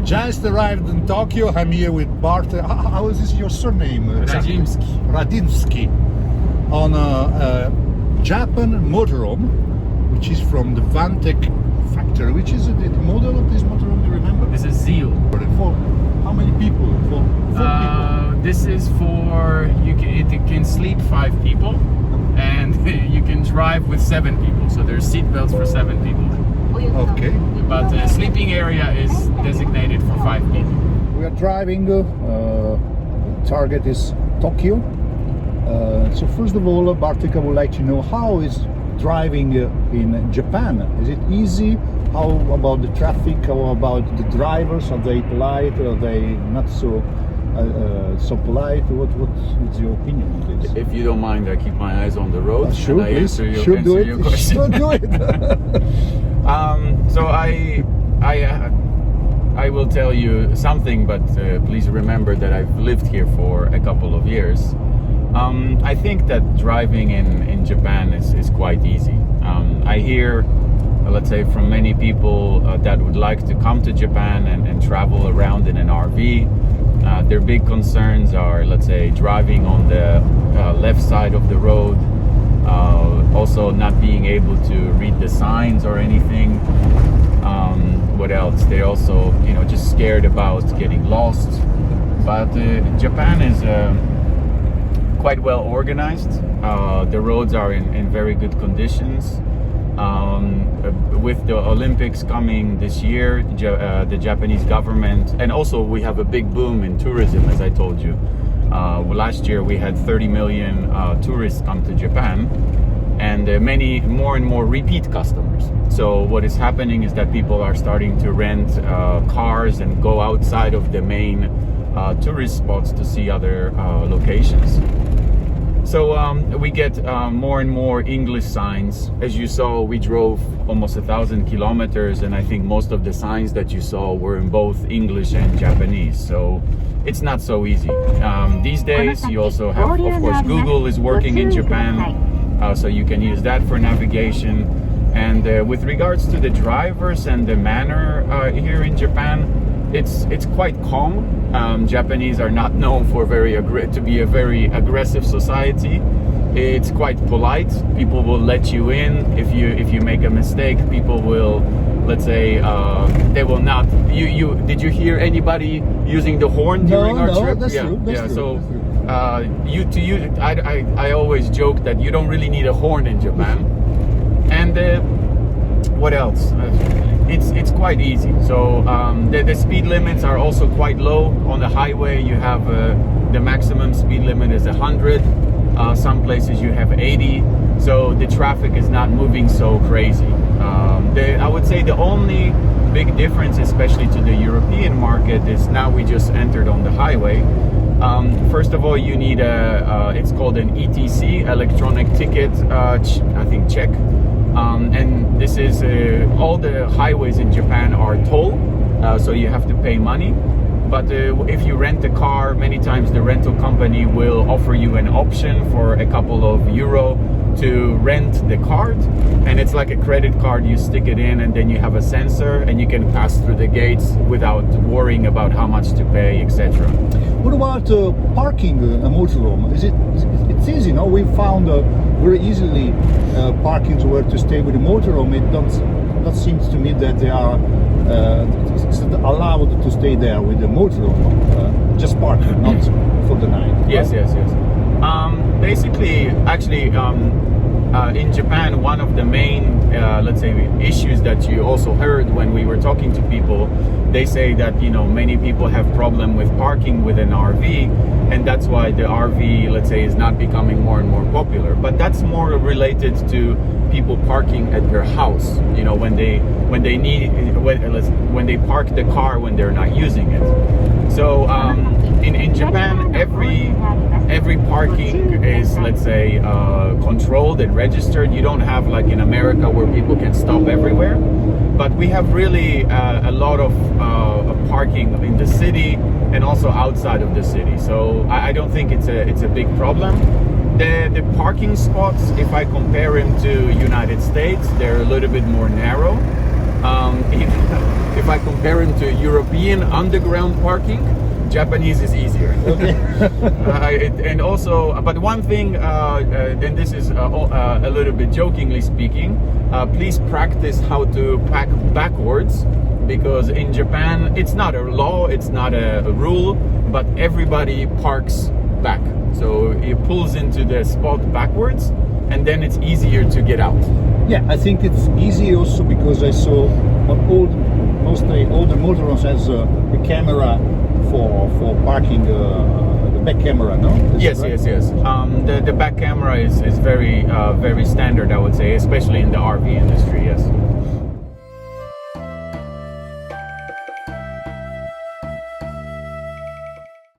Just arrived in Tokyo. I'm here with Bartek. How is this your surname? Radzimski. Radzimski. On a Japan motorhome, which is from the Bartek factory. Which is the model of this motorhome? Do you remember? This is Zeal. For how many people? For 4 people. This is for it can sleep 5 people, and you can drive with 7 people. So there's seat belts for 7 people. Okay. But the sleeping area is designated for 5 people. We are driving. Target is Tokyo. So first of all, Bartek, I would like to know how is driving in Japan. Is it easy? How about the traffic? How about the drivers? Are they polite? Are they not so polite? What is your opinion on this? If you don't mind, I keep my eyes on the road. Sure, and I please. answer your, Sure, answer do your it. question. Sure, do it. So I will tell you something, but please remember that I've lived here for a couple of years. I think that driving in Japan is quite easy. I hear, let's say, from many people that would like to come to Japan and travel around in an RV. Their big concerns are, let's say, driving on the left side of the road, also not being able to read the signs or anything. What else? They're also, just scared about getting lost. But Japan is quite well organized. The roads are in very good conditions. With the Olympics coming this year, the Japanese government, and also we have a big boom in tourism, as I told you. Last year we had 30 million tourists come to Japan, and many more and more repeat customers. So what is happening is that people are starting to rent cars and go outside of the main tourist spots to see other locations. So we get more and more English signs. As you saw, we drove almost 1,000 kilometers, and I think most of the signs that you saw were in both English and Japanese. So it's not so easy. These days, you also have, of course, Google is working in Japan, so you can use that for navigation. And with regards to the drivers and the manner here in Japan, it's quite calm. Japanese are not known for to be a very aggressive society. It's quite polite. People will let you in if you make a mistake. People will, let's say, they will not. Did you hear anybody using the horn during our trip? That's true. That's true. So I always joke that you don't really need a horn in Japan. And what else? It's quite easy. So the speed limits are also quite low. On the highway you have the maximum speed limit is 100. Some places you have 80. So the traffic is not moving so crazy. I would say the only big difference, especially to the European market, is now we just entered on the highway. First of all, you need it's called an ETC, electronic ticket, I think check. And this is all the highways in Japan are toll, so you have to pay money. But if you rent a car, many times the rental company will offer you an option for a couple of euro to rent the card, and it's like a credit card. You stick it in and then you have a sensor and you can pass through the gates without worrying about how much to pay, etc. What about parking a motorhome? It's easy, no? We found very easily parkings where to stay with a motorhome. It not seems to me that they are allowed to stay there with the motorhome, just parking, not for the night. Yes, right? yes. Basically, actually, in Japan, one of the main, let's say, issues that you also heard when we were talking to people, they say that, many people have problem with parking with an RV, and that's why the RV, let's say, is not becoming more and more popular. But that's more related to people parking at their house, when they park the car when they're not using it. So in Japan, every parking is, let's say, controlled and registered. You don't have, like in America, where people can stop everywhere. But we have really a lot of parking in the city and also outside of the city. So I don't think it's a big problem. The parking spots, if I compare them to United States, they're a little bit more narrow. If I compare it to European underground parking, Japanese is easier. Okay. And also, but one thing, and this is a little bit jokingly speaking, please practice how to pack backwards, because in Japan it's not a law, it's not a rule, but everybody parks back. So it pulls into the spot backwards, and then it's easier to get out. Yeah, I think it's easy also because I saw mostly all the motorhomes has a camera for parking, the back camera, no? Yes, yes, yes. The back camera is very very standard, I would say, especially in the RV industry. Yes.